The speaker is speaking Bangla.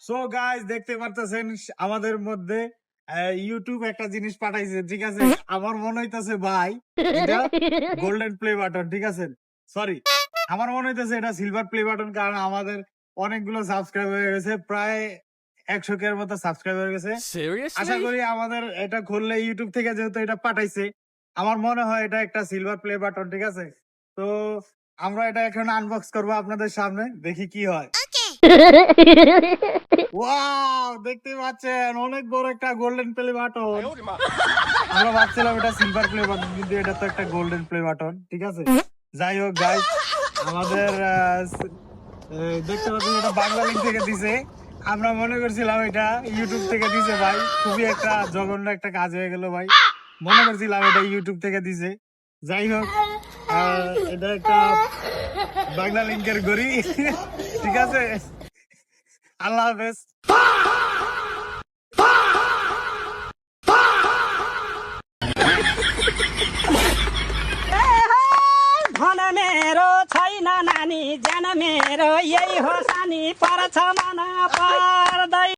সো গাইস দেখতে পারতেছেন আমাদের মধ্যে ইউটিউব একটা জিনিস পাঠাইছে, ঠিক আছে? আমার মনে হইতাছে ভাই এটা গোল্ডেন প্লে বাটন, ঠিক আছে? সরি, আমার মনে হইতাছে এটা সিলভার প্লে বাটন, কারণ আমাদের অনেকগুলো সাবস্ক্রাইব হয়ে গেছে, প্রায় 100 কে মতো সাবস্ক্রাইব হয়ে গেছে। আশা Seriously? করি আমাদের এটা খুললে ইউটিউব থেকে যেহেতু এটা পাঠাইছে, আমার মনে হয় এটা একটা সিলভার প্লে বাটন, ঠিক আছে? তো আমরা এটা এখন আনবক্স করবো আপনাদের সামনে, দেখি কি হয়। ওয়াও, দেখতে পাচ্ছেন অনেক বড় একটা গোল্ডেন প্লে বাটন। আমরা ভাবছিলাম এটা সিলভার প্লে বাটন, কিন্তু এটা তো একটা গোল্ডেন প্লে বাটন, ঠিক আছে? যাই হোক গাইস, আমাদের দেখতে পাচ্ছেন এটা বাংলা লিঙ্ক থেকে দিছে। আমরা মনে করছিলাম এটা ইউটিউব থেকে দিছে ভাই, খুবই একটা জঘন্য একটা কাজ হয়ে গেল ভাই। মনে করছিলাম এটা ইউটিউব থেকে দিছে। যাই হোক, এটা একটা বাংলা লিঙ্কের গড়ি, ঠিক আছে? আল্লাহ হাফেজ। धन मेरो छैन नानी ज्यान मेरो यही हो सानी पर्छ मन पर्दै